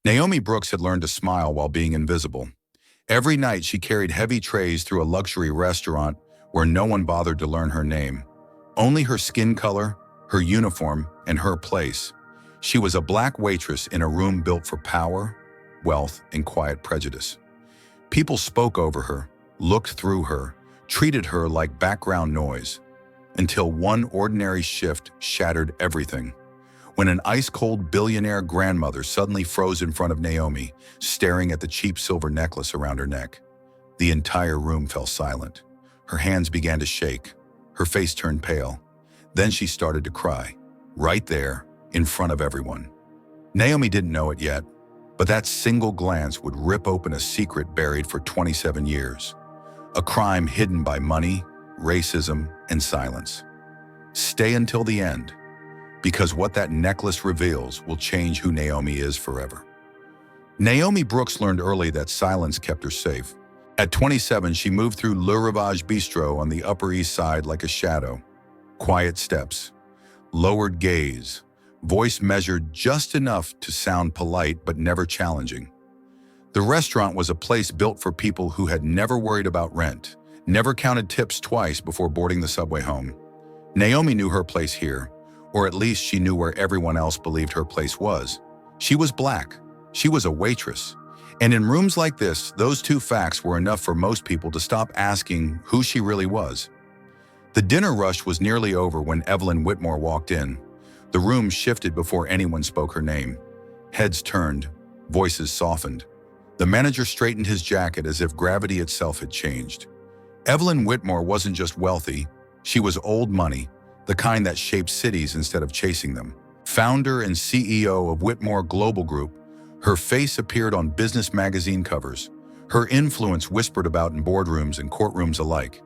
Naomi Brooks had learned to smile while being invisible. Every night she carried heavy trays through a luxury restaurant where no one bothered to learn her name. Only her skin color, her uniform, and her place. She was a black waitress in a room built for power, wealth, and quiet prejudice. People spoke over her, looked through her, treated her like background noise, until one ordinary shift shattered everything. When an ice-cold billionaire grandmother suddenly froze in front of Naomi, staring at the cheap silver necklace around her neck. The entire room fell silent. Her hands began to shake. Her face turned pale. Then she started to cry, right there, in front of everyone. Naomi didn't know it yet, but that single glance would rip open a secret buried for 27 years. A crime hidden by money, racism, and silence. Stay until the end, because what that necklace reveals will change who Naomi is forever. Naomi Brooks learned early that silence kept her safe. At 27, she moved through Le Rivage Bistro on the Upper East Side like a shadow. Quiet steps, lowered gaze, voice measured just enough to sound polite but never challenging. The restaurant was a place built for people who had never worried about rent, never counted tips twice before boarding the subway home. Naomi knew her place here, or at least she knew where everyone else believed her place was. She was black. She was a waitress. And in rooms like this, those two facts were enough for most people to stop asking who she really was. The dinner rush was nearly over when Evelyn Whitmore walked in. The room shifted before anyone spoke her name. Heads turned, voices softened. The manager straightened his jacket as if gravity itself had changed. Evelyn Whitmore wasn't just wealthy, she was old money, the kind that shaped cities instead of chasing them. Founder and CEO of Whitmore Global Group, her face appeared on business magazine covers. Her influence whispered about in boardrooms and courtrooms alike.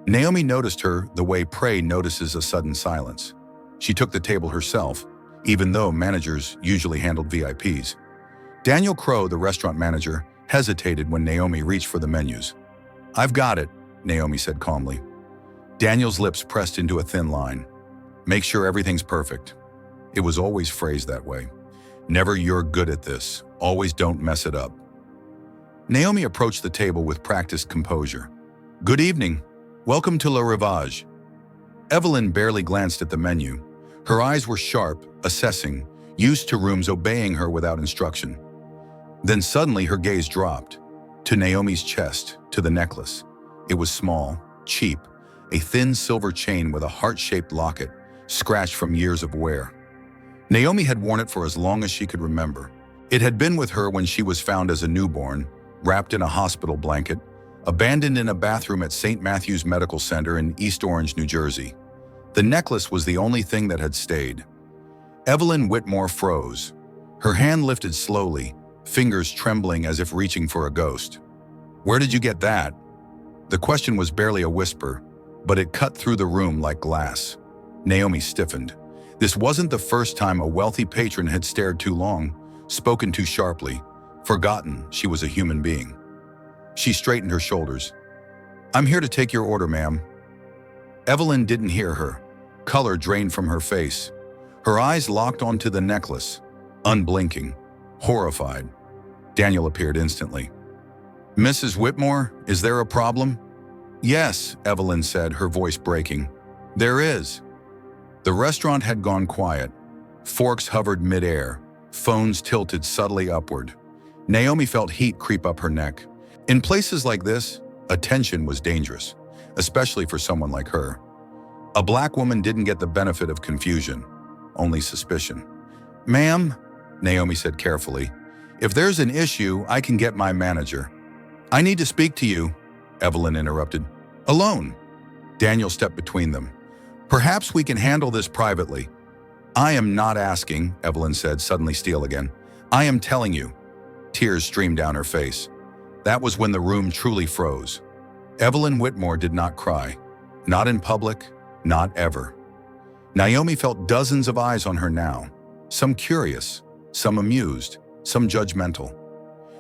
Naomi noticed her the way prey notices a sudden silence. She took the table herself, even though managers usually handled VIPs. Daniel Crow, the restaurant manager, hesitated when Naomi reached for the menus. "I've got it," Naomi said calmly. Daniel's lips pressed into a thin line. "Make sure everything's perfect." It was always phrased that way. Never "you're good at this," always "don't mess it up." Naomi approached the table with practiced composure. "Good evening. Welcome to Le Rivage." Evelyn barely glanced at the menu. Her eyes were sharp, assessing, used to rooms obeying her without instruction. Then suddenly her gaze dropped, to Naomi's chest, to the necklace. It was small, cheap, a thin silver chain with a heart-shaped locket, scratched from years of wear. Naomi had worn it for as long as she could remember. It had been with her when she was found as a newborn, wrapped in a hospital blanket, abandoned in a bathroom at St. Matthew's Medical Center in East Orange, New Jersey. The necklace was the only thing that had stayed. Evelyn Whitmore froze. Her hand lifted slowly, fingers trembling as if reaching for a ghost. "Where did you get that?" The question was barely a whisper, but it cut through the room like glass. Naomi stiffened. This wasn't the first time a wealthy patron had stared too long, spoken too sharply, forgotten she was a human being. She straightened her shoulders. "I'm here to take your order, ma'am." Evelyn didn't hear her. Color drained from her face. Her eyes locked onto the necklace, unblinking, horrified. Daniel appeared instantly. "Mrs. Whitmore, is there a problem?" "Yes," Evelyn said, her voice breaking. "There is." The restaurant had gone quiet. Forks hovered midair, phones tilted subtly upward. Naomi felt heat creep up her neck. In places like this, attention was dangerous, especially for someone like her. A black woman didn't get the benefit of confusion, only suspicion. "Ma'am," Naomi said carefully, "if there's an issue, I can get my manager." "I need to speak to you," Evelyn interrupted. "Alone." Daniel stepped between them. "Perhaps we can handle this privately." "I am not asking," Evelyn said, suddenly steel again. "I am telling you." Tears streamed down her face. That was when the room truly froze. Evelyn Whitmore did not cry. Not in public, not ever. Naomi felt dozens of eyes on her now, some curious, some amused, some judgmental.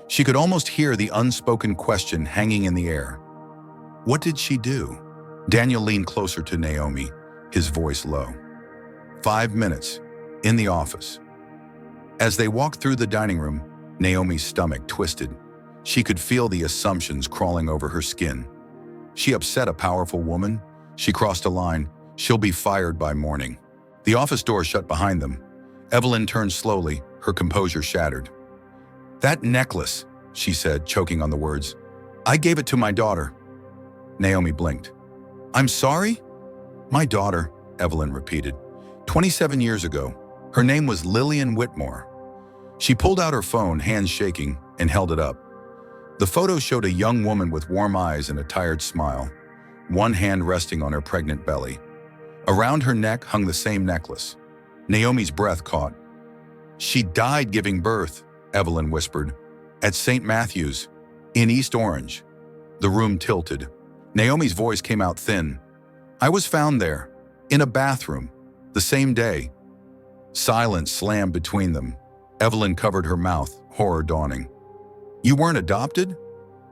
She could almost hear the unspoken question hanging in the air. What did she do? Daniel leaned closer to Naomi, his voice low. 5 minutes, in the office. As they walked through the dining room, Naomi's stomach twisted. She could feel the assumptions crawling over her skin. She upset a powerful woman. She crossed a line. She'll be fired by morning. The office door shut behind them. Evelyn turned slowly, her composure shattered. "That necklace," she said, choking on the words. "I gave it to my daughter." Naomi blinked. "I'm sorry?" "My daughter," Evelyn repeated. 27 years ago. Her name was Lillian Whitmore." She pulled out her phone, hands shaking, and held it up. The photo showed a young woman with warm eyes and a tired smile, one hand resting on her pregnant belly. Around her neck hung the same necklace. Naomi's breath caught. "She died giving birth," Evelyn whispered, "at St. Matthew's, in East Orange." The room tilted. Naomi's voice came out thin. "I was found there, in a bathroom, the same day." Silence slammed between them. Evelyn covered her mouth, horror dawning. "You weren't adopted?"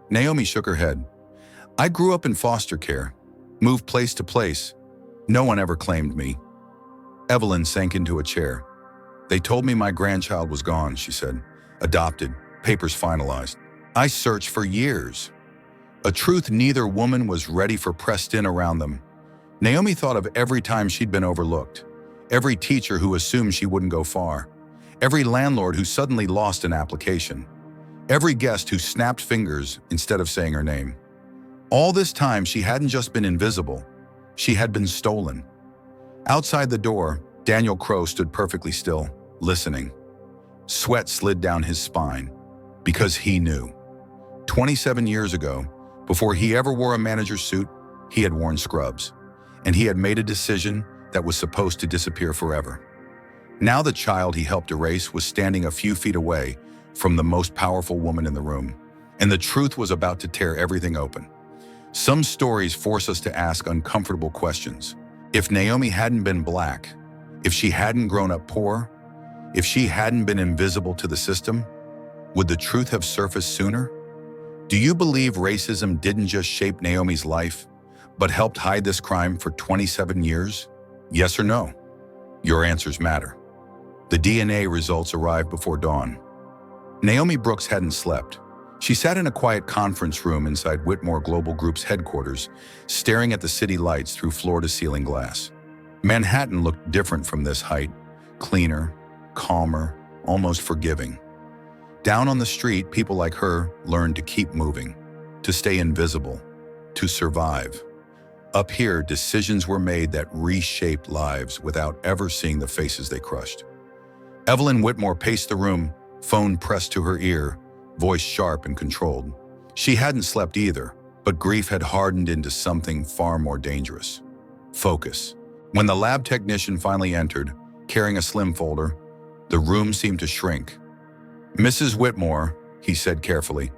Naomi shook her head. "I grew up in foster care, moved place to place. No one ever claimed me." Evelyn sank into a chair. "They told me my grandchild was gone," she said. "Adopted, papers finalized. I searched for years." A truth neither woman was ready for pressed in around them. Naomi thought of every time she'd been overlooked, every teacher who assumed she wouldn't go far, every landlord who suddenly lost an application, every guest who snapped fingers instead of saying her name. All this time, she hadn't just been invisible, she had been stolen. Outside the door, Daniel Crow stood perfectly still, listening. Sweat slid down his spine, because he knew. 27 years ago, before he ever wore a manager's suit, he had worn scrubs, and he had made a decision that was supposed to disappear forever. Now the child he helped erase was standing a few feet away from the most powerful woman in the room, and the truth was about to tear everything open. Some stories force us to ask uncomfortable questions. If Naomi hadn't been black, if she hadn't grown up poor, if she hadn't been invisible to the system, would the truth have surfaced sooner? Do you believe racism didn't just shape Naomi's life, but helped hide this crime for 27 years? Yes or no? Your answers matter. The DNA results arrived before dawn. Naomi Brooks hadn't slept. She sat in a quiet conference room inside Whitmore Global Group's headquarters, staring at the city lights through floor-to-ceiling glass. Manhattan looked different from this height, cleaner, calmer, almost forgiving. Down on the street, people like her learned to keep moving, to stay invisible, to survive. Up here, decisions were made that reshaped lives without ever seeing the faces they crushed. Evelyn Whitmore paced the room, phone pressed to her ear, voice sharp and controlled. She hadn't slept either, but grief had hardened into something far more dangerous. Focus. When the lab technician finally entered, carrying a slim folder, the room seemed to shrink. "Mrs. Whitmore," he said carefully,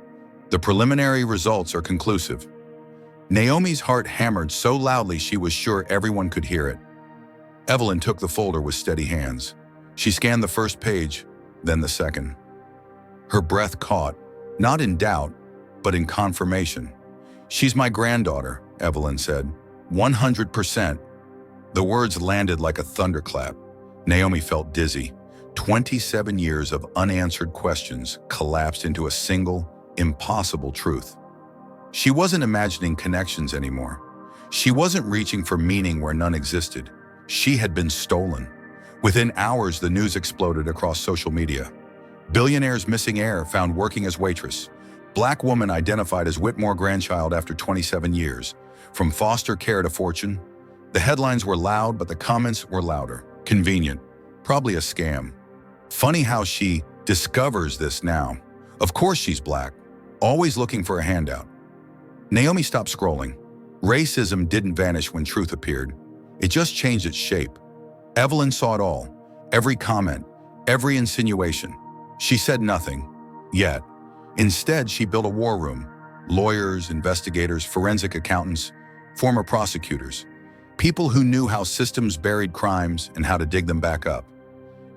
"the preliminary results are conclusive." Naomi's heart hammered so loudly she was sure everyone could hear it. Evelyn took the folder with steady hands. She scanned the first page, then the second. Her breath caught, not in doubt, but in confirmation. "She's my granddaughter," Evelyn said. 100%. The words landed like a thunderclap. Naomi felt dizzy. 27 years of unanswered questions collapsed into a single, impossible truth. She wasn't imagining connections anymore. She wasn't reaching for meaning where none existed. She had been stolen. Within hours, the news exploded across social media. Billionaire's missing heir found working as waitress. Black woman identified as Whitmore grandchild after 27 years. From foster care to fortune. The headlines were loud, but the comments were louder. Convenient. Probably a scam. Funny how she discovers this now. Of course she's black. Always looking for a handout. Naomi stopped scrolling. Racism didn't vanish when truth appeared. It just changed its shape. Evelyn saw it all. Every comment, every insinuation. She said nothing, yet. Instead, she built a war room. Lawyers, investigators, forensic accountants, former prosecutors. People who knew how systems buried crimes and how to dig them back up.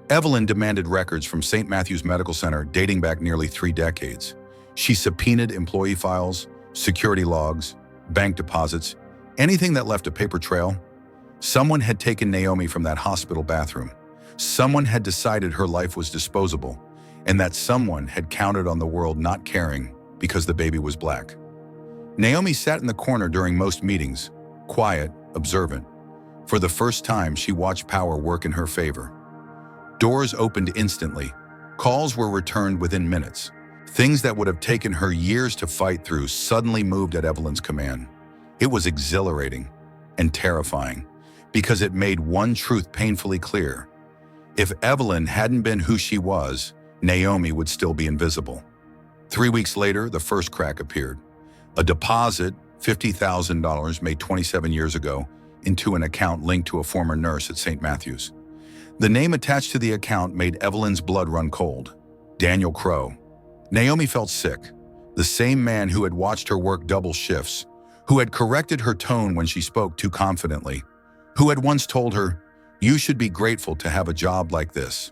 Evelyn demanded records from St. Matthew's Medical Center dating back nearly 3 decades. She subpoenaed employee files, security logs, bank deposits, anything that left a paper trail. Someone had taken Naomi from that hospital bathroom. Someone had decided her life was disposable, and that someone had counted on the world not caring because the baby was black. Naomi sat in the corner during most meetings, quiet, observant. For the first time, she watched power work in her favor. Doors opened instantly. Calls were returned within minutes. Things that would have taken her years to fight through suddenly moved at Evelyn's command. It was exhilarating and terrifying because it made one truth painfully clear. If Evelyn hadn't been who she was, Naomi would still be invisible. 3 weeks later, the first crack appeared. A deposit, $50,000 made 27 years ago, into an account linked to a former nurse at St. Matthew's. The name attached to the account made Evelyn's blood run cold. Daniel Crow. Naomi felt sick. The same man who had watched her work double shifts, who had corrected her tone when she spoke too confidently, who had once told her, "You should be grateful to have a job like this."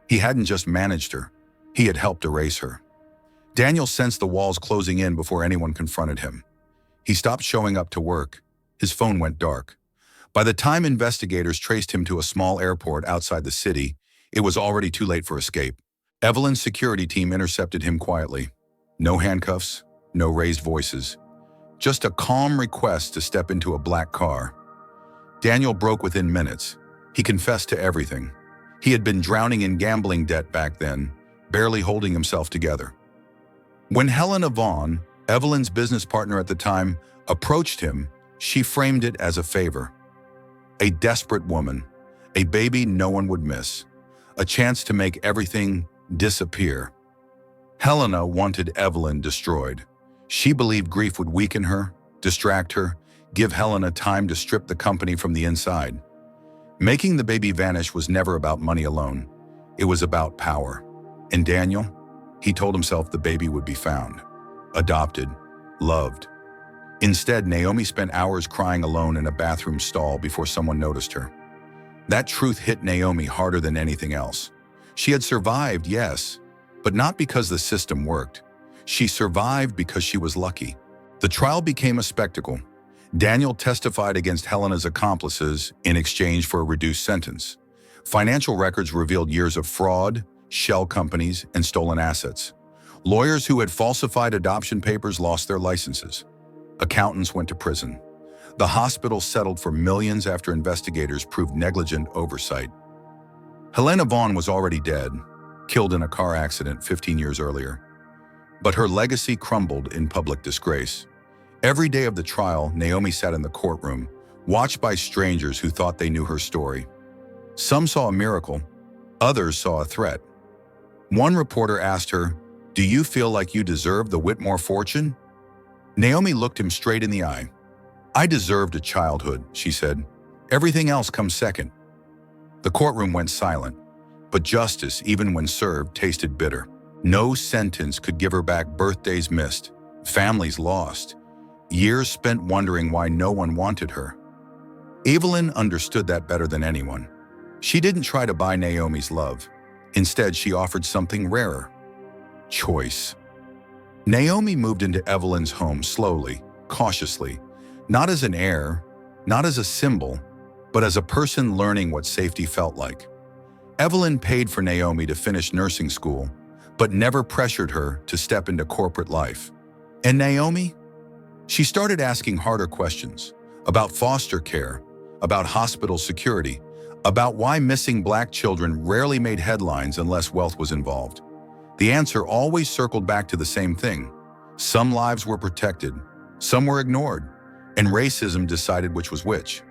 He hadn't just managed her, he had helped erase her. Daniel sensed the walls closing in before anyone confronted him. He stopped showing up to work. His phone went dark. By the time investigators traced him to a small airport outside the city, it was already too late for escape. Evelyn's security team intercepted him quietly. No handcuffs, no raised voices. Just a calm request to step into a black car. Daniel broke within minutes. He confessed to everything. He had been drowning in gambling debt back then, barely holding himself together. When Helena Vaughn, Evelyn's business partner at the time, approached him, she framed it as a favor. A desperate woman, a baby no one would miss, a chance to make everything disappear. Helena wanted Evelyn destroyed. She believed grief would weaken her, distract her, give Helena time to strip the company from the inside. Making the baby vanish was never about money alone. It was about power. And Daniel, he told himself the baby would be found, adopted, loved. Instead, Naomi spent hours crying alone in a bathroom stall before someone noticed her. That truth hit Naomi harder than anything else. She had survived, yes, but not because the system worked. She survived because she was lucky. The trial became a spectacle. Daniel testified against Helena's accomplices in exchange for a reduced sentence. Financial records revealed years of fraud, shell companies, and stolen assets. Lawyers who had falsified adoption papers lost their licenses. Accountants went to prison. The hospital settled for millions after investigators proved negligent oversight. Helena Vaughn was already dead, killed in a car accident 15 years earlier. But her legacy crumbled in public disgrace. Every day of the trial, Naomi sat in the courtroom, watched by strangers who thought they knew her story. Some saw a miracle, others saw a threat. One reporter asked her, "Do you feel like you deserve the Whitmore fortune?" Naomi looked him straight in the eye. "I deserved a childhood," she said. "Everything else comes second." The courtroom went silent, but justice, even when served, tasted bitter. No sentence could give her back birthdays missed, families lost, years spent wondering why no one wanted her. Evelyn understood that better than anyone. She didn't try to buy Naomi's love. Instead, she offered something rarer: choice. Naomi moved into Evelyn's home slowly, cautiously, not as an heir, not as a symbol, but as a person learning what safety felt like. Evelyn paid for Naomi to finish nursing school, but never pressured her to step into corporate life. And Naomi? She started asking harder questions about foster care, about hospital security, about why missing black children rarely made headlines unless wealth was involved. The answer always circled back to the same thing. Some lives were protected, some were ignored, and racism decided which was which.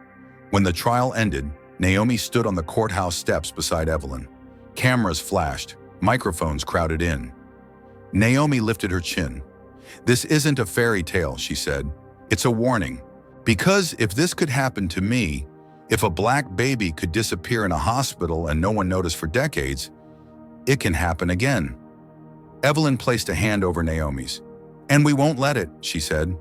When the trial ended, Naomi stood on the courthouse steps beside Evelyn. Cameras flashed, microphones crowded in. Naomi lifted her chin. "This isn't a fairy tale," she said. "It's a warning. Because if this could happen to me, if a black baby could disappear in a hospital and no one noticed for decades, it can happen again." Evelyn placed a hand over Naomi's. "And we won't let it," she said.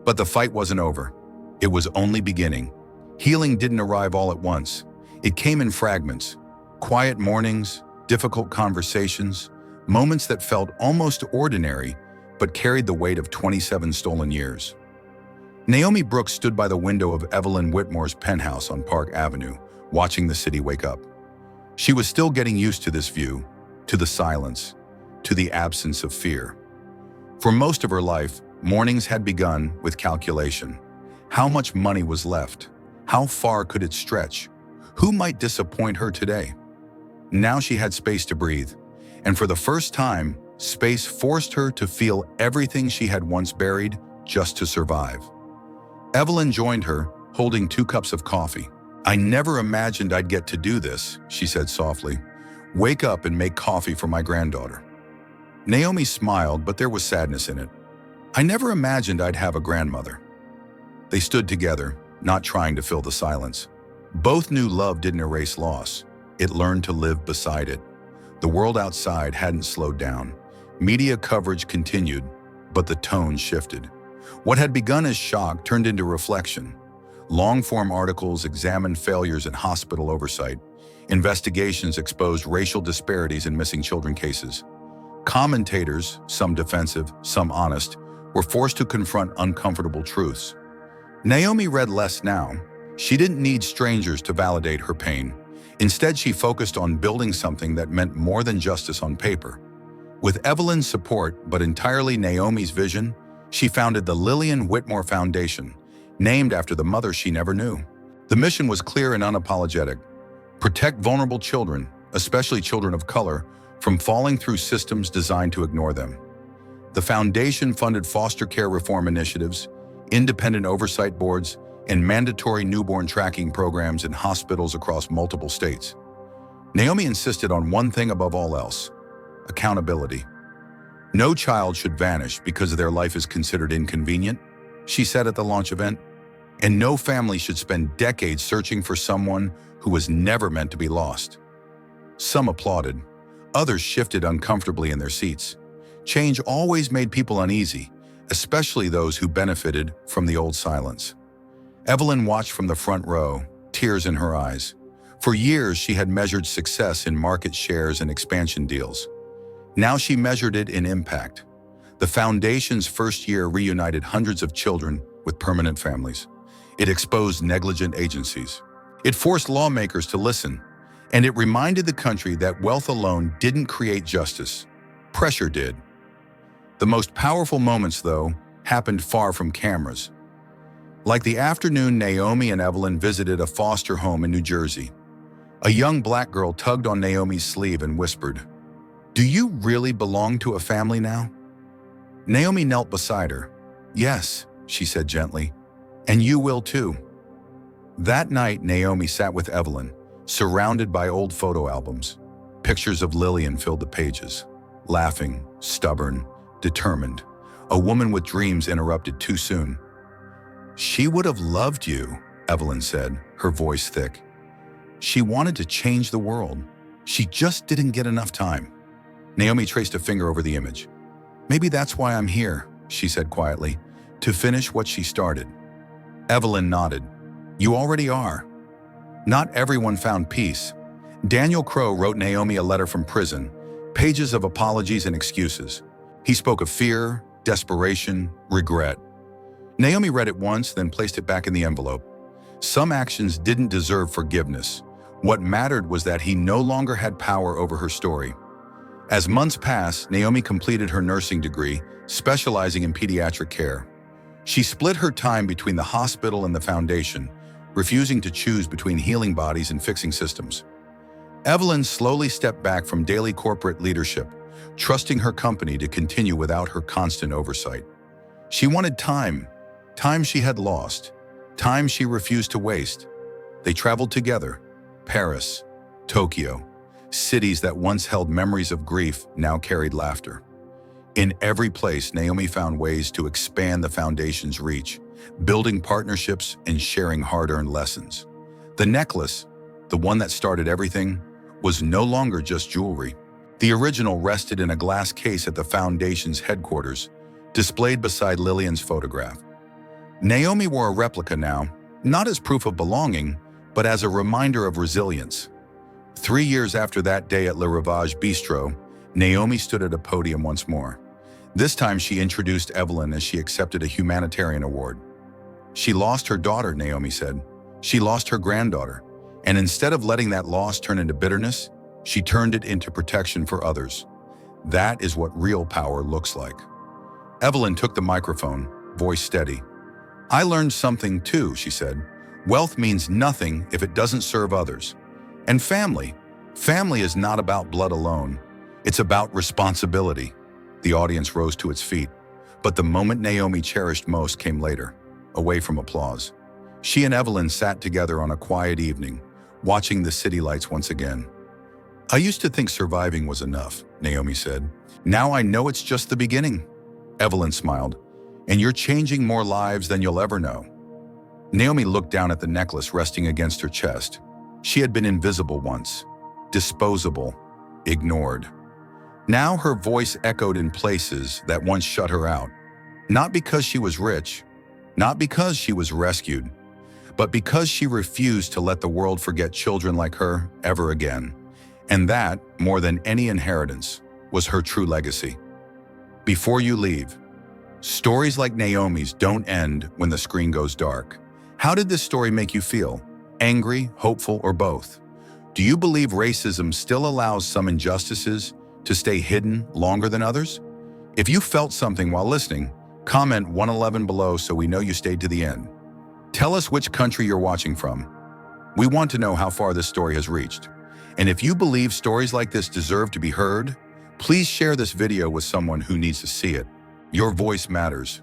But the fight wasn't over. It was only beginning. Healing didn't arrive all at once. It came in fragments. Quiet mornings, difficult conversations, moments that felt almost ordinary, but carried the weight of 27 stolen years. Naomi Brooks stood by the window of Evelyn Whitmore's penthouse on Park Avenue, watching the city wake up. She was still getting used to this view, to the silence, to the absence of fear. For most of her life, mornings had begun with calculation. How much money was left? How far could it stretch? Who might disappoint her today? Now she had space to breathe, and for the first time, space forced her to feel everything she had once buried just to survive. Evelyn joined her, holding 2 cups of coffee. "I never imagined I'd get to do this," she said softly. "Wake up and make coffee for my granddaughter." Naomi smiled, but there was sadness in it. "I never imagined I'd have a grandmother." They stood together, not trying to fill the silence. Both knew love didn't erase loss. It learned to live beside it. The world outside hadn't slowed down. Media coverage continued, but the tone shifted. What had begun as shock turned into reflection. Long-form articles examined failures in hospital oversight. Investigations exposed racial disparities in missing children cases. Commentators, some defensive, some honest, were forced to confront uncomfortable truths. Naomi read less now. She didn't need strangers to validate her pain. Instead, she focused on building something that meant more than justice on paper. With Evelyn's support, but entirely Naomi's vision, she founded the Lillian Whitmore Foundation, named after the mother she never knew. The mission was clear and unapologetic: protect vulnerable children, especially children of color, from falling through systems designed to ignore them. The foundation funded foster care reform initiatives, independent oversight boards, and mandatory newborn tracking programs in hospitals across multiple states. Naomi insisted on one thing above all else: accountability. No child should vanish because their life is considered inconvenient, she said at the launch event, and no family should spend decades searching for someone who was never meant to be lost. Some applauded. Others shifted uncomfortably in their seats. Change always made people uneasy, especially those who benefited from the old silence. Evelyn watched from the front row, tears in her eyes. For years, she had measured success in market shares and expansion deals. Now she measured it in impact. The foundation's first year reunited hundreds of children with permanent families. It exposed negligent agencies. It forced lawmakers to listen, and it reminded the country that wealth alone didn't create justice. Pressure did. The most powerful moments, though, happened far from cameras. Like the afternoon Naomi and Evelyn visited a foster home in New Jersey. A young black girl tugged on Naomi's sleeve and whispered, "Do you really belong to a family now?" Naomi knelt beside her. "Yes," she said gently, "and you will too." That night, Naomi sat with Evelyn, surrounded by old photo albums. Pictures of Lillian filled the pages. Laughing, stubborn, determined. A woman with dreams interrupted too soon. "She would have loved you," Evelyn said, her voice thick. "She wanted to change the world. She just didn't get enough time." Naomi traced a finger over the image. "Maybe that's why I'm here," she said quietly, "to finish what she started." Evelyn nodded. "You already are." Not everyone found peace. Daniel Crow wrote Naomi a letter from prison, pages of apologies and excuses. He spoke of fear, desperation, regret. Naomi read it once, then placed it back in the envelope. Some actions didn't deserve forgiveness. What mattered was that he no longer had power over her story. As months passed, Naomi completed her nursing degree, specializing in pediatric care. She split her time between the hospital and the foundation, refusing to choose between healing bodies and fixing systems. Evelyn slowly stepped back from daily corporate leadership, trusting her company to continue without her constant oversight. She wanted time she had lost, time she refused to waste. They traveled together: Paris, Tokyo, cities that once held memories of grief now carried laughter. In every place, Naomi found ways to expand the foundation's reach, building partnerships and sharing hard-earned lessons. The necklace, the one that started everything, was no longer just jewelry. The original rested in a glass case at the foundation's headquarters, displayed beside Lillian's photograph. Naomi wore a replica now, not as proof of belonging, but as a reminder of resilience. 3 years after that day at Le Rivage Bistro, Naomi stood at a podium once more. This time she introduced Evelyn as she accepted a humanitarian award. She lost her daughter, Naomi said. She lost her granddaughter. And instead of letting that loss turn into bitterness, She turned it into protection for others. That is what real power looks like. Evelyn took the microphone, voice steady. I learned something too, she said. Wealth means nothing if it doesn't serve others. And family. Family is not about blood alone. It's about responsibility. The audience rose to its feet. But the moment Naomi cherished most came later, away from applause. She and Evelyn sat together on a quiet evening, watching the city lights once again. I used to think surviving was enough, Naomi said. Now I know it's just the beginning. Evelyn smiled. And you're changing more lives than you'll ever know. Naomi looked down at the necklace resting against her chest. She had been invisible once, disposable, ignored. Now her voice echoed in places that once shut her out. Not because she was rich, not because she was rescued, but because she refused to let the world forget children like her ever again. And that, more than any inheritance, was her true legacy. Before you leave, stories like Naomi's don't end when the screen goes dark. How did this story make you feel? Angry, hopeful, or both? Do you believe racism still allows some injustices to stay hidden longer than others? If you felt something while listening, comment 111 below so we know you stayed to the end. Tell us which country you're watching from. We want to know how far this story has reached. And if you believe stories like this deserve to be heard, please share this video with someone who needs to see it. Your voice matters.